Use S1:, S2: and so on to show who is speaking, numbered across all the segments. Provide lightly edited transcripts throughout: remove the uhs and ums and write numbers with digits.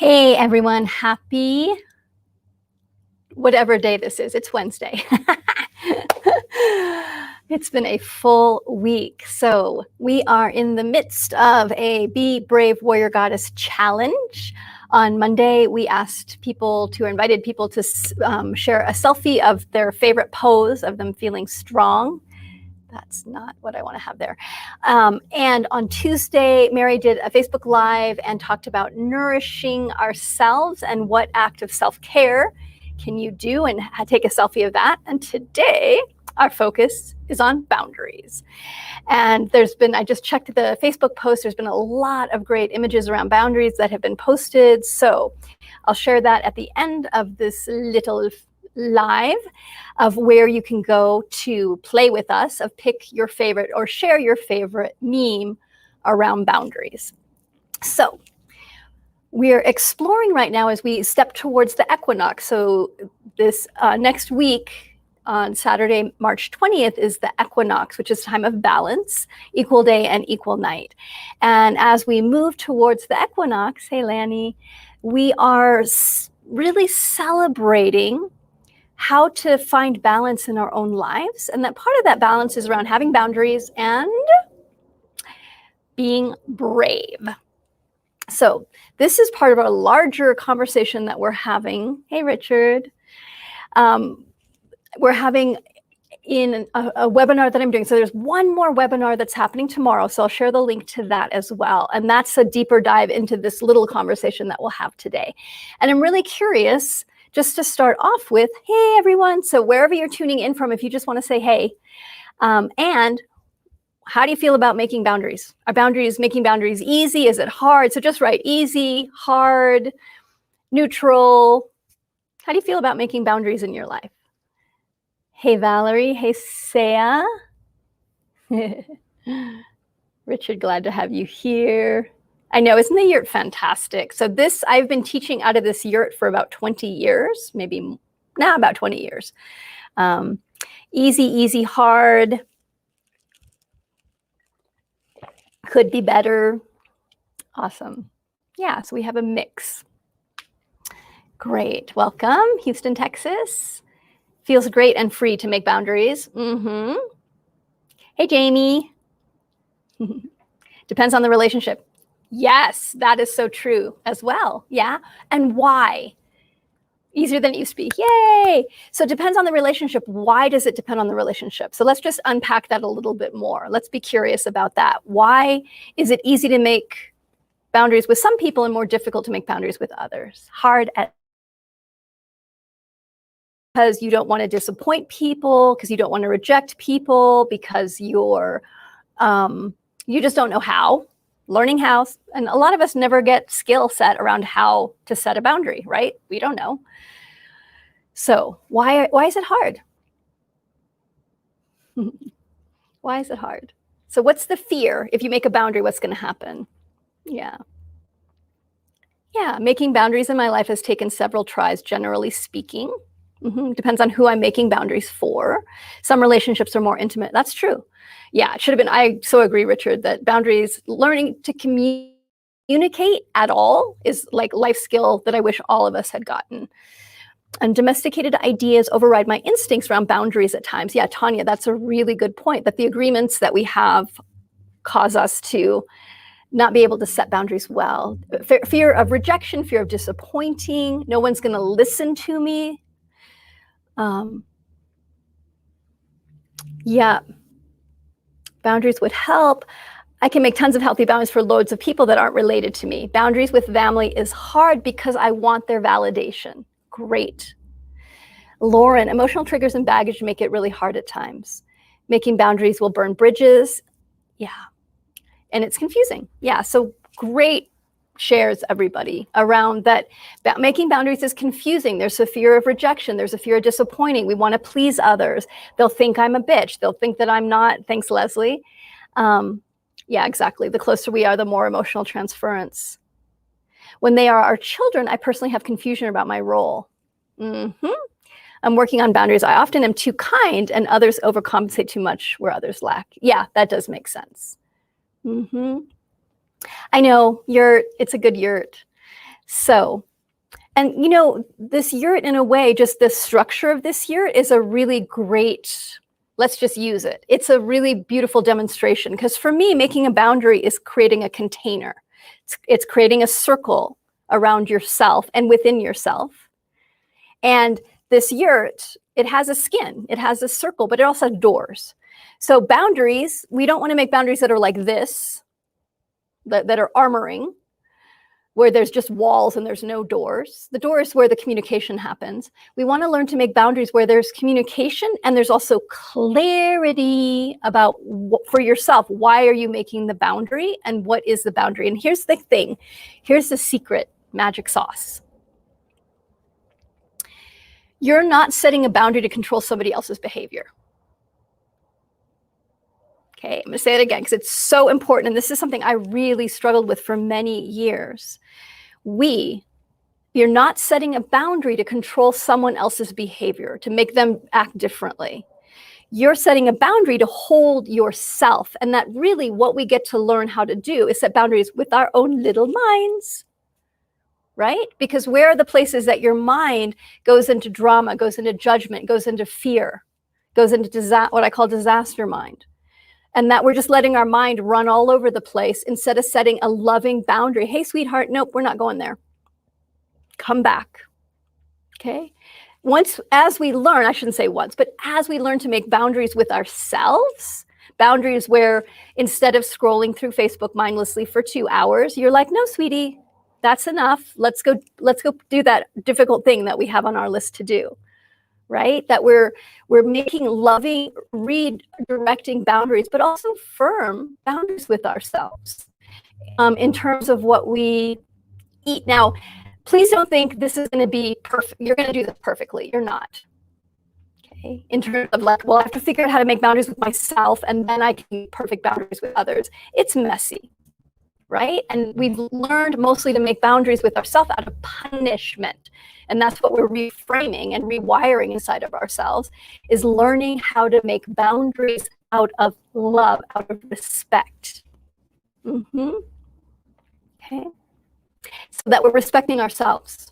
S1: Hey everyone, happy whatever day this is. It's Wednesday. It's been a full week. So we are in the midst of a Be Brave Warrior Goddess challenge. On Monday, we invited people to share a selfie of their favorite pose of them feeling strong. That's not what I want to have there. And on Tuesday, Mary did a Facebook Live and talked about nourishing ourselves and what act of self-care can you do and take a selfie of that. And today, our focus is on boundaries. And I just checked the Facebook post. There's been a lot of great images around boundaries that have been posted. So I'll share that at the end of this little live of where you can go to play with us, of pick your favorite or share your favorite meme around boundaries. So we're exploring right now as we step towards the equinox. So this next week on Saturday, March 20th is the equinox, which is time of balance, equal day and equal night. And as we move towards the equinox, hey Lanny, we are really celebrating how to find balance in our own lives. And that part of that balance is around having boundaries and being brave. So this is part of a larger conversation that we're having. Hey, Richard. We're having in a webinar that I'm doing. So there's one more webinar that's happening tomorrow. So I'll share the link to that as well. And that's a deeper dive into this little conversation that we'll have today. And I'm really curious, just to start off with, hey, everyone. So wherever you're tuning in from, if you just want to say, hey, and how do you feel about making boundaries? Are making boundaries easy? Is it hard? So just write easy, hard, neutral. How do you feel about making boundaries in your life? Hey, Valerie. Hey, Saya. Richard, glad to have you here. I know, isn't the yurt fantastic? So I've been teaching out of this yurt for about 20 years, about 20 years. Easy, easy, hard. Could be better. Awesome. Yeah, so we have a mix. Great, welcome, Houston, Texas. Feels great and free to make boundaries. Hey, Jamie. Depends on the relationship. Yes, that is so true as well. Yeah. And why? Easier than it used to be. Yay. So it depends on the relationship. Why does it depend on the relationship? So let's just unpack that a little bit more. Let's be curious about that. Why is it easy to make boundaries with some people and more difficult to make boundaries with others? Because you don't want to disappoint people, because you don't want to reject people, because you just don't know how. Learning how, and a lot of us never get skill set around how to set a boundary, right? We don't know. So why is it hard? Why is it hard? So what's the fear? If you make a boundary, what's going to happen? Yeah, making boundaries in my life has taken several tries, generally speaking. Depends on who I'm making boundaries for. Some relationships are more intimate. That's true. Yeah, it should have been. I so agree, Richard, that boundaries, learning to communicate at all is like life skill that I wish all of us had gotten. And domesticated ideas override my instincts around boundaries at times. Yeah, Tanya, that's a really good point, that the agreements that we have cause us to not be able to set boundaries well. Fear of rejection, fear of disappointing. No one's going to listen to me. Yeah. Boundaries would help. I can make tons of healthy boundaries for loads of people that aren't related to me. Boundaries with family is hard because I want their validation. Great. Lauren, emotional triggers and baggage make it really hard at times. Making boundaries will burn bridges. Yeah. And it's confusing. Yeah. So great shares, everybody, around that. Making boundaries is confusing. There's a fear of rejection. There's a fear of disappointing. We want to please others. They'll think I'm a bitch. They'll think that I'm not. Thanks, Leslie. Yeah, exactly. The closer we are, the more emotional transference. When they are our children, I personally have confusion about my role. I'm working on boundaries. I often am too kind and others overcompensate too much where others lack. Yeah, that does make sense. I know, it's a good yurt. So, and you know, this yurt, in a way, just the structure of this yurt is a really great, let's just use it. It's a really beautiful demonstration, because for me, making a boundary is creating a container. It's creating a circle around yourself and within yourself. And this yurt, it has a skin, it has a circle, but it also has doors. So boundaries, we don't want to make boundaries that are like this, that are armoring, where there's just walls and there's no doors. The door is where the communication happens. We want to learn to make boundaries where there's communication and there's also clarity about for yourself. Why are you making the boundary and what is the boundary? And here's the thing. Here's the secret magic sauce. You're not setting a boundary to control somebody else's behavior. Okay, I'm going to say it again because it's so important. And this is something I really struggled with for many years. You're not setting a boundary to control someone else's behavior, to make them act differently. You're setting a boundary to hold yourself. And that really what we get to learn how to do is set boundaries with our own little minds, right? Because where are the places that your mind goes into drama, goes into judgment, goes into fear, goes into what I call disaster mind? And that we're just letting our mind run all over the place instead of setting a loving boundary. Hey, sweetheart, nope, we're not going there. Come back. Okay? As we learn, I shouldn't say once, but as we learn to make boundaries with ourselves, boundaries where instead of scrolling through Facebook mindlessly for 2 hours, you're like, no, sweetie, that's enough. Let's go do that difficult thing that we have on our list to do. Right? That we're making loving, redirecting boundaries, but also firm boundaries with ourselves in terms of what we eat. Now, please don't think this is going to be perfect. You're going to do this perfectly. You're not. Okay? In terms of like, well, I have to figure out how to make boundaries with myself and then I can make perfect boundaries with others. It's messy. Right? And we've learned mostly to make boundaries with ourselves out of punishment. And that's what we're reframing and rewiring inside of ourselves, is learning how to make boundaries out of love, out of respect. Okay? So that we're respecting ourselves.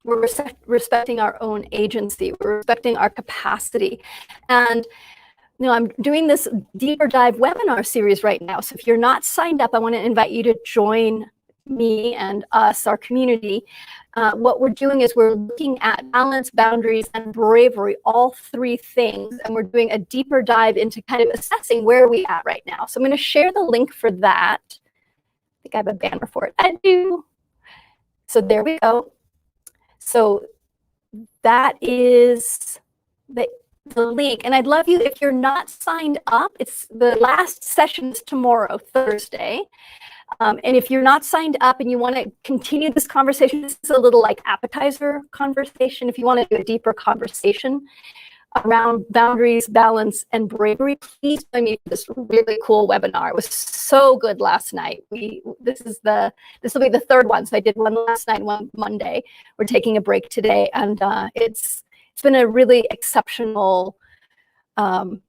S1: We're respecting our own agency. We're respecting our capacity. And you know, I'm doing this deeper dive webinar series right now. So if you're not signed up, I want to invite you to join me and us, our community. What we're doing is we're looking at balance, boundaries, and bravery, all three things. And we're doing a deeper dive into kind of assessing where we're at right now. So I'm going to share the link for that. I think I have a banner for it. I do. So there we go. So that is the link. And I'd love you, if you're not signed up, it's the last session is tomorrow, Thursday. And if you're not signed up and you want to continue this conversation, this is a little like appetizer conversation. If you want to do a deeper conversation around boundaries, balance, and bravery, please join me for this really cool webinar. It was so good last night. This will be the third one. So I did one last night, one Monday. We're taking a break today, and it's been a really exceptional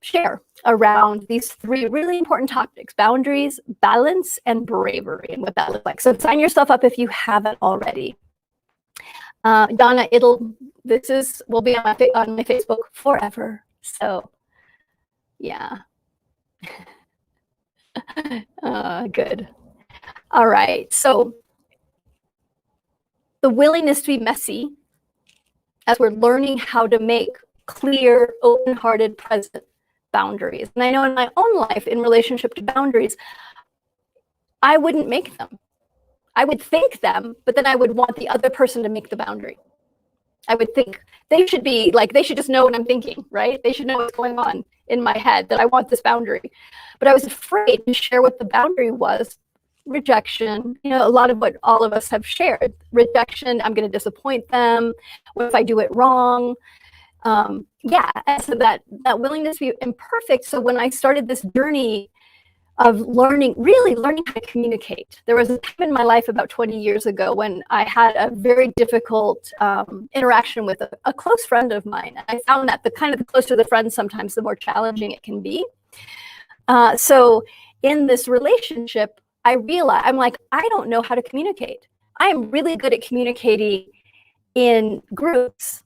S1: share around these three really important topics: boundaries, balance, and bravery, and what that looks like. So sign yourself up if you haven't already. Donna, will be on my Facebook forever. So yeah. Good. All right. So the willingness to be messy as we're learning how to make clear, open-hearted, present boundaries. And I know in my own life, in relationship to boundaries, I wouldn't make them. I would think them, but then I would want the other person to make the boundary. I would think they should just know what I'm thinking, right? They should know what's going on in my head, that I want this boundary. But I was afraid to share what the boundary was. Rejection, a lot of what all of us have shared. Rejection, I'm going to disappoint them. What if I do it wrong? And so that willingness to be imperfect. So when I started this journey of really learning how to communicate, there was a time in my life about 20 years ago when I had a very difficult interaction with a close friend of mine. I found that the closer the friend, sometimes the more challenging it can be. So in this relationship, I realized, I'm like, I don't know how to communicate. I am really good at communicating in groups.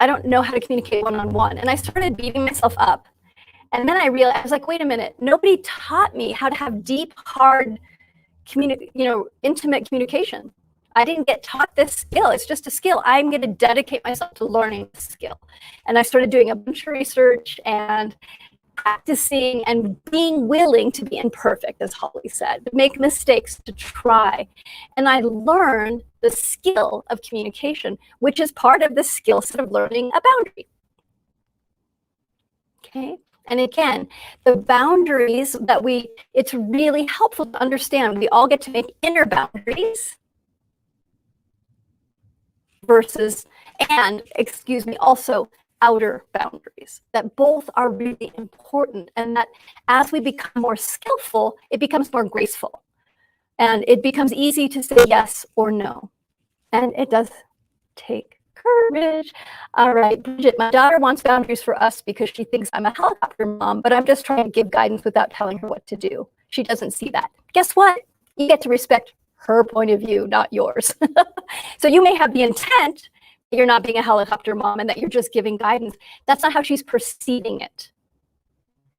S1: I don't know how to communicate one-on-one. And I started beating myself up. And then I realized, I was like, wait a minute, nobody taught me how to have deep, hard, intimate communication. I didn't get taught this skill. It's just a skill. I'm going to dedicate myself to learning this skill. And I started doing a bunch of research and practicing and being willing to be imperfect, as Holly said, to make mistakes, to try. And I learned the skill of communication, which is part of the skill set of learning a boundary. Okay. And again, the boundaries that it's really helpful to understand. We all get to make inner boundaries also outer boundaries, that both are really important, and that as we become more skillful, it becomes more graceful, and it becomes easy to say yes or no. And it does take courage. All right, Bridget, my daughter wants boundaries for us because she thinks I'm a helicopter mom, but I'm just trying to give guidance without telling her what to do. She doesn't see that. Guess what? You get to respect her point of view, not yours. So you may have the intent that you're not being a helicopter mom and that you're just giving guidance. That's not how she's perceiving it.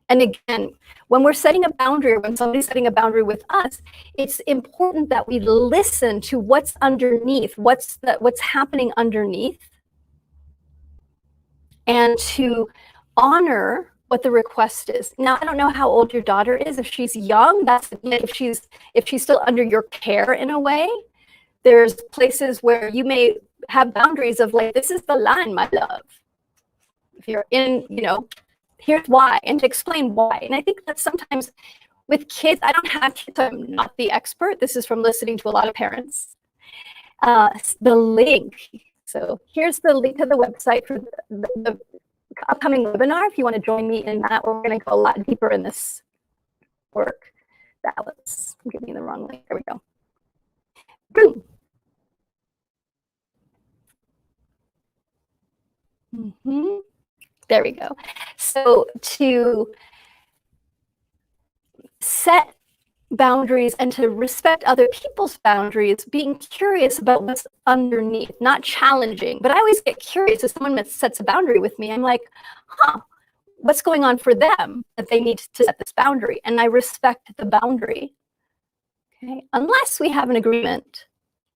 S1: And again, when we're setting a boundary, or when somebody's setting a boundary with us, it's important that we listen to what's underneath, what's happening underneath, and to honor what the request is. Now, I don't know how old your daughter is. If she's young, if she's still under your care in a way, there's places where you may have boundaries of like, this is the line, my love. If you're in, here's why, and to explain why. And I think that sometimes with kids, I don't have kids, so I'm not the expert. This is from listening to a lot of parents. The link. So here's the link to the website for the upcoming webinar. If you want to join me in that, we're going to go a lot deeper in this work. I'm giving you the wrong link. There we go. Boom. There we go. So to set boundaries and to respect other people's boundaries, being curious about what's underneath, not challenging, but I always get curious if someone sets a boundary with me. I'm like, what's going on for them that they need to set this boundary? And I respect the boundary, okay? Unless we have an agreement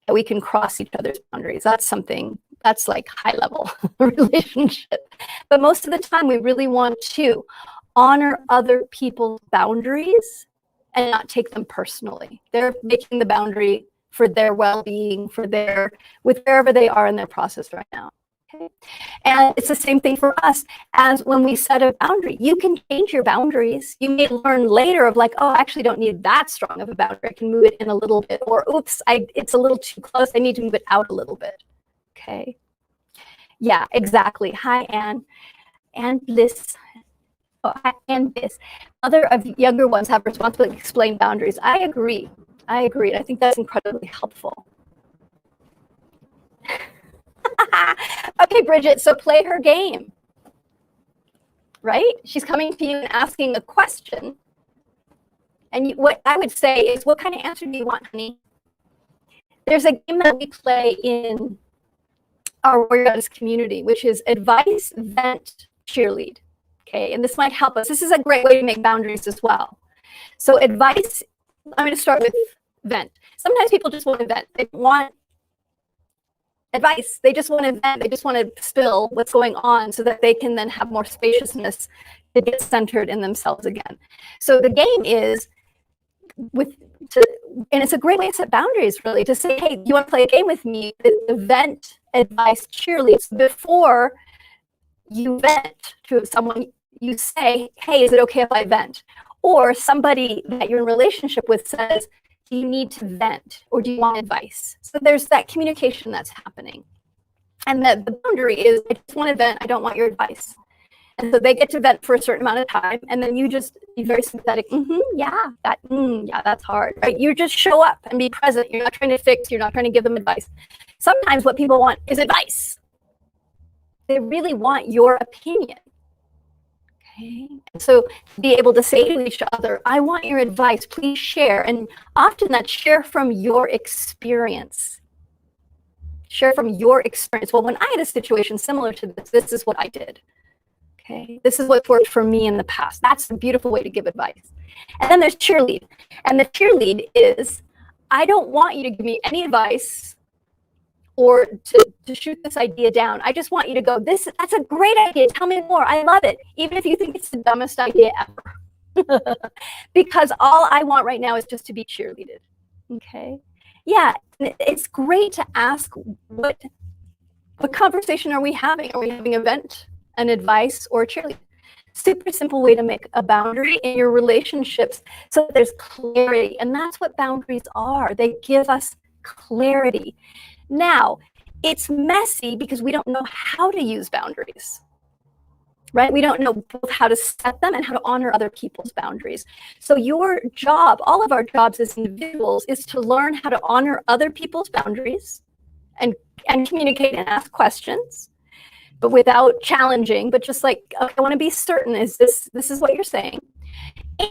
S1: that we can cross each other's boundaries. That's like high level relationship. But most of the time we really want to honor other people's boundaries and not take them personally. They're making the boundary for their well-being, with wherever they are in their process right now. Okay? And it's the same thing for us as when we set a boundary. You can change your boundaries. You may learn later of like, oh, I actually don't need that strong of a boundary. I can move it in a little bit, or oops, it's a little too close. I need to move it out a little bit. Okay. Yeah, exactly. Hi, Anne. And Bliss. Oh, and this. Other of younger ones have responsibility to explain boundaries. I agree. I think that's incredibly helpful. Okay, Bridget, so play her game. Right? She's coming to you and asking a question. And what I would say is, what kind of answer do you want, honey? There's a game that we play in our Warrior Goddess community, which is advice, vent, cheerlead. Okay, and this might help us. This is a great way to make boundaries as well. So advice, I'm going to start with vent. Sometimes people just want to vent. They want advice. They just want to vent. They just want to spill what's going on so that they can then have more spaciousness to get centered in themselves again. So the game is and it's a great way to set boundaries, really, to say, hey, you want to play a game with me? The vent, advice, cheerleads. Before you vent to someone, you say, hey, is it okay if I vent? Or somebody that you're in a relationship with says, do you need to vent, or do you want advice? So there's that communication that's happening. And the boundary is, I just want to vent, I don't want your advice. And so they get to vent for a certain amount of time, and then you just be very sympathetic. Yeah, that's hard, right? You just show up and be present. You're not trying to fix, you're not trying to give them advice. Sometimes what people want is advice. They really want your opinion. Okay. So be able to say to each other, I want your advice, please share. And often that's share from your experience. Share from your experience. Well, when I had a situation similar to this, this is what I did. Okay. This is what's worked for me in the past. That's a beautiful way to give advice. And then there's cheerlead. And the cheerlead is, I don't want you to give me any advice or to shoot this idea down. I just want you to go, that's a great idea. Tell me more. I love it. Even if you think it's the dumbest idea ever. Because all I want right now is just to be cheerleaded. Okay. Yeah. It's great to ask what conversation are we having? Are we having an event, an advice, or a cheerlead? Super simple way to make a boundary in your relationships so that there's clarity. And that's what boundaries are. They give us clarity. Now, it's messy because we don't know how to use boundaries, right? We don't know both how to set them and how to honor other people's boundaries. So your job, all of our jobs as individuals, is to learn how to honor other people's boundaries and communicate and ask questions, but without challenging, but just like, okay, I want to be certain, this is what you're saying.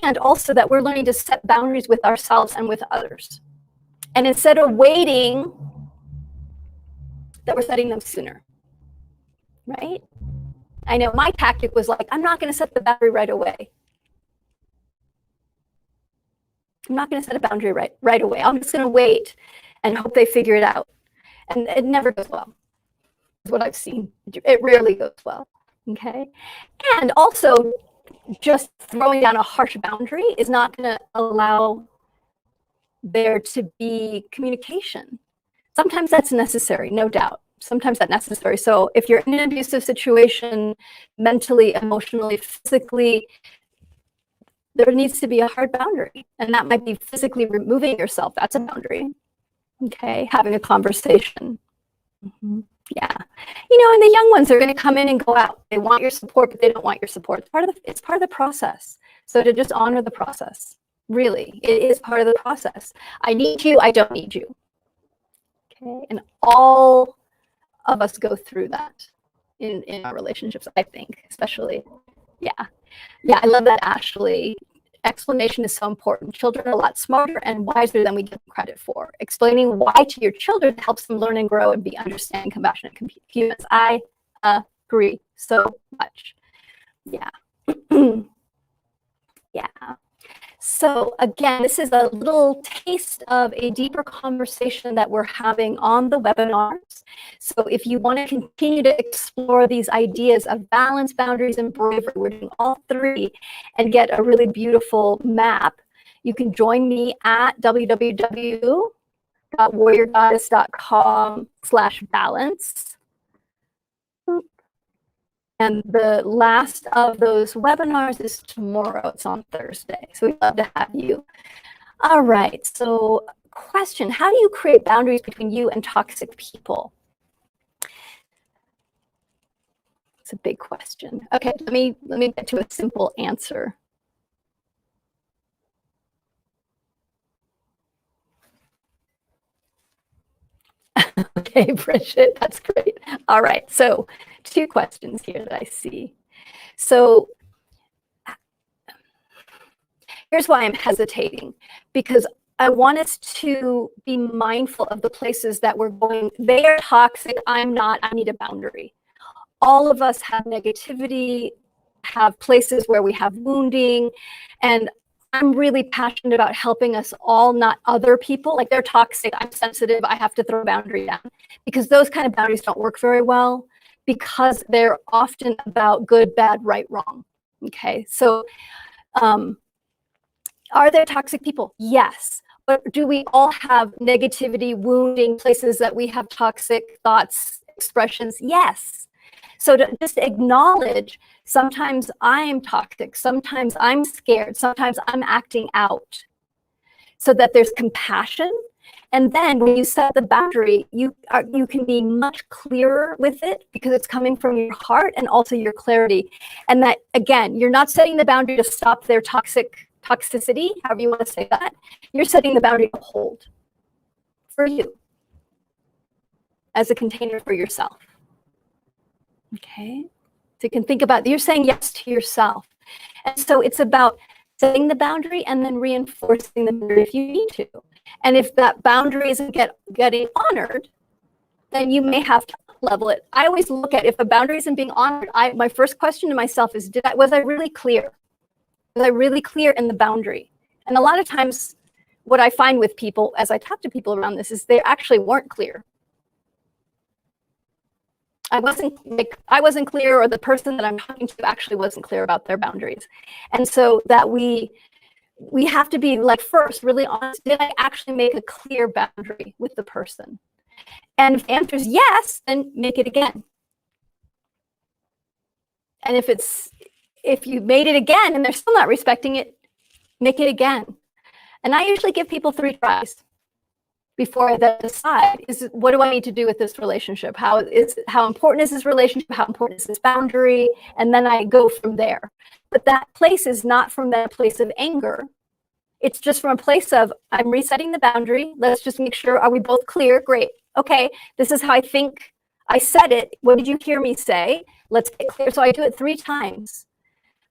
S1: And also that we're learning to set boundaries with ourselves and with others. And instead of waiting, that we're setting them sooner, right? I know my tactic was like, I'm not going to set the boundary right away. I'm not going to set a boundary right away. I'm just going to wait and hope they figure it out. And it never goes well. That's what I've seen. It rarely goes well. Okay. And also, just throwing down a harsh boundary is not going to allow there to be communication. Sometimes that's necessary, no doubt. Sometimes that's necessary. So if you're in an abusive situation, mentally, emotionally, physically, there needs to be a hard boundary. And that might be physically removing yourself. That's a boundary. Okay, having a conversation. Mm-hmm. Yeah. You know, and the young ones are going to come in and go out. They want your support, but they don't want your support. It's part of the process. So to just honor the process. Really, it is part of the process. I need you, I don't need you. Okay, and all of us go through that in our relationships, I think, especially. Yeah, I love that, Ashley. Explanation is so important. Children are a lot smarter and wiser than we give them credit for. Explaining why to your children helps them learn and grow and be understanding, compassionate humans. I agree so much. Yeah. Yeah. So again, this is a little taste of a deeper conversation that we're having on the webinars. So if you want to continue to explore these ideas of balance, boundaries, and bravery, we're doing all three, and get a really beautiful map, you can join me at www.warriorgoddess.com/balance. And the last of those webinars is tomorrow. It's on Thursday. So we'd love to have you. All right. So question, how do you create boundaries between you and toxic people? It's a big question. Okay, let me get to a simple answer. Okay, Bridget, that's great. All right, so 2 questions here that I see. So here's why I'm hesitating, because I want us to be mindful of the places that we're going. They are toxic, I'm not, I need a boundary. All of us have negativity, have places where we have wounding, and I'm really passionate about helping us all, not other people. Like, they're toxic, I'm sensitive, I have to throw a boundary down. Because those kind of boundaries don't work very well, because they're often about good, bad, right, wrong. Okay, so are there toxic people? Yes. But do we all have negativity, wounding, places that we have toxic thoughts, expressions? Yes. So to just acknowledge, sometimes I'm toxic, sometimes I'm scared, sometimes I'm acting out, so that there's compassion. And then when you set the boundary, you can be much clearer with it, because it's coming from your heart and also your clarity. And that, again, you're not setting the boundary to stop their toxicity, however you want to say that. You're setting the boundary to hold for you, as a container for yourself. Okay, so you can think about, you're saying yes to yourself. And so it's about setting the boundary and then reinforcing the boundary if you need to. And if that boundary isn't getting honored, then you may have to level it. I always look at if a boundary isn't being honored, my first question to myself is, was I really clear? Was I really clear in the boundary? And a lot of times what I find with people as I talk to people around this is they actually weren't clear. I wasn't clear, or the person that I'm talking to actually wasn't clear about their boundaries. And so that we have to be like, first, really honest. Did I actually make a clear boundary with the person? And if the answer is yes, then make it again. And if you made it again and they're still not respecting it, make it again. And I usually give people 3 tries before I then decide, what do I need to do with this relationship? How important is this relationship? How important is this boundary? And then I go from there. But that place is not from that place of anger. It's just from a place of, I'm resetting the boundary. Let's just make sure, are we both clear? Great. Okay, this is how I think I said it. What did you hear me say? Let's get clear. So I do it 3 times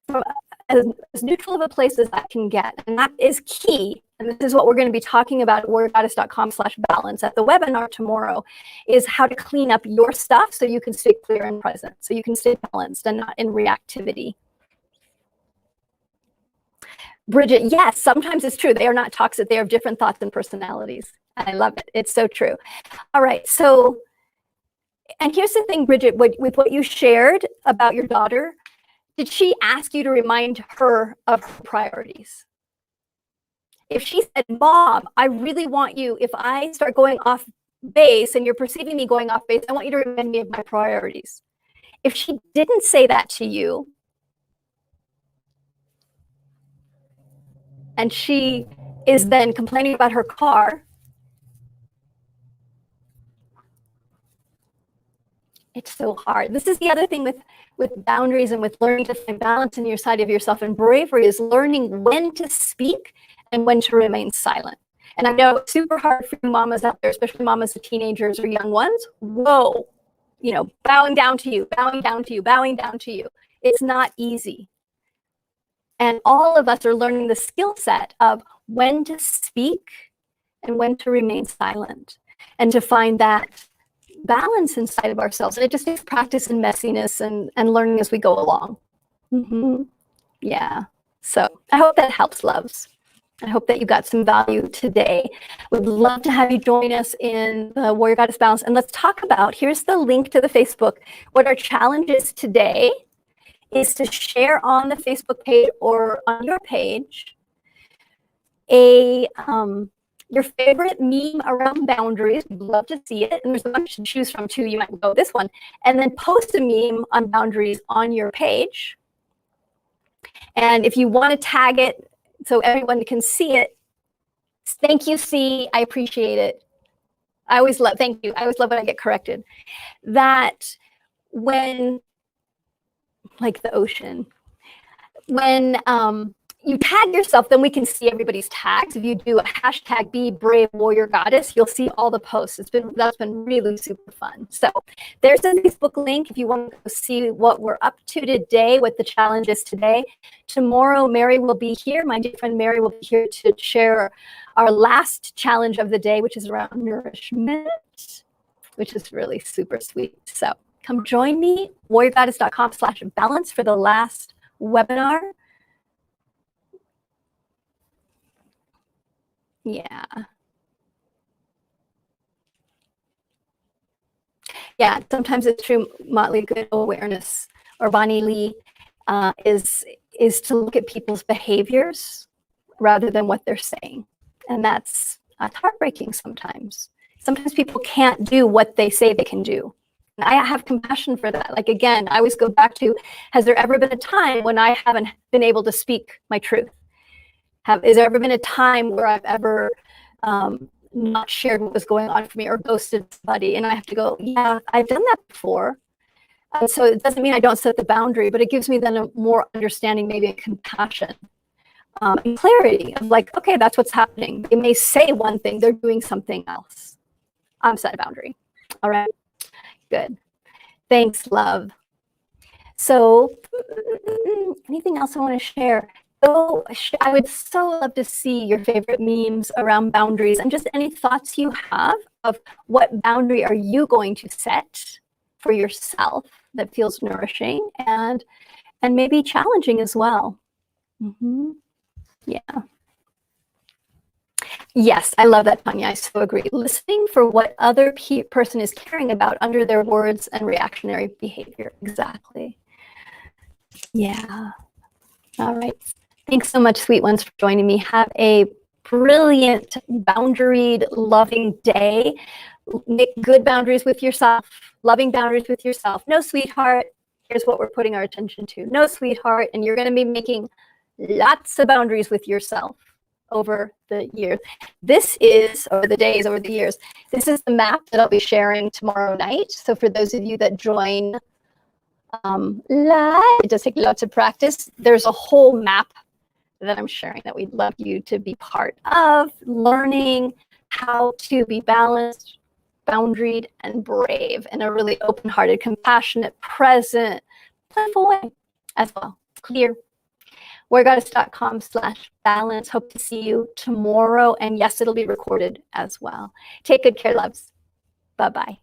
S1: from as neutral of a place as I can get. And that is key. And this is what we're going to be talking about at warriorgoddess.com/balance at the webinar tomorrow, is how to clean up your stuff so you can stay clear and present, so you can stay balanced and not in reactivity. Bridget, yes, sometimes it's true. They are not toxic. They have different thoughts and personalities. I love it. It's so true. All right. So, and here's the thing, Bridget, with what you shared about your daughter, did she ask you to remind her of her priorities? If she said, Mom, I really want you, if I start going off base and you're perceiving me going off base, I want you to remind me of my priorities. If she didn't say that to you, and she is then complaining about her car, it's so hard. This is the other thing with boundaries and with learning to find balance in your side of yourself, and bravery is learning when to speak and when to remain silent. And I know it's super hard for you mamas out there, especially mamas of teenagers or young ones. Whoa, bowing down to you, bowing down to you, bowing down to you. It's not easy. And all of us are learning the skill set of when to speak and when to remain silent, and to find that balance inside of ourselves. And it just takes practice and messiness and learning as we go along. Yeah. So I hope that helps, loves. I hope that you got some value today. Would love to have you join us in the Warrior Goddess Balance. And let's talk about, here's the link to the Facebook. What our challenge is today is to share on the Facebook page or on your page your favorite meme around boundaries. We'd love to see it. And there's a bunch to choose from too. You might go this one. And then post a meme on boundaries on your page. And if you want to tag it so everyone can see it, thank you, C. I appreciate it. I always love, thank you. I always love when I get corrected. That when, like the ocean, when you tag yourself, then we can see everybody's tags. If you do a hashtag Be Brave Warrior Goddess, you'll see all the posts. That's been really super fun. So there's a Facebook link if you want to see what we're up to today, what the challenge is today. Tomorrow, Mary will be here. My dear friend Mary will be here to share our last challenge of the day, which is around nourishment, which is really super sweet. So come join me, warriorgoddess.com/balance for the last webinar. Yeah. Yeah, sometimes it's true, Motley, good awareness, or Bonnie Lee, is to look at people's behaviors rather than what they're saying. And that's heartbreaking sometimes. Sometimes people can't do what they say they can do. And I have compassion for that. Like, again, I always go back to, has there ever been a time when I haven't been able to speak my truth? Is there ever been a time where I've ever not shared what was going on for me, or ghosted somebody? And I have to go, yeah, I've done that before. So it doesn't mean I don't set the boundary, but it gives me then a more understanding, maybe a compassion and clarity of like, okay, that's what's happening. They may say one thing, they're doing something else. I'm set a boundary. All right, good. Thanks, love. So anything else I want to share? I would so love to see your favorite memes around boundaries and just any thoughts you have of what boundary are you going to set for yourself that feels nourishing and maybe challenging as well. Mm-hmm. Yeah. Yes, I love that, Tanya. I so agree. Listening for what other person is caring about under their words and reactionary behavior. Exactly. Yeah. All right. Thanks so much, sweet ones, for joining me. Have a brilliant, boundaried, loving day. Make good boundaries with yourself, loving boundaries with yourself. No, sweetheart, here's what we're putting our attention to. No, sweetheart, and you're going to be making lots of boundaries with yourself over the years. This is, over the days, over the years, this is the map that I'll be sharing tomorrow night. So for those of you that join live, it does take lots of practice. There's a whole map that I'm sharing that we'd love you to be part of, learning how to be balanced, boundaried, and brave in a really open-hearted, compassionate, present, playful way as well. Clear. warriorgoddess.com/balance. Hope to see you tomorrow. And yes, it'll be recorded as well. Take good care, loves. Bye-bye.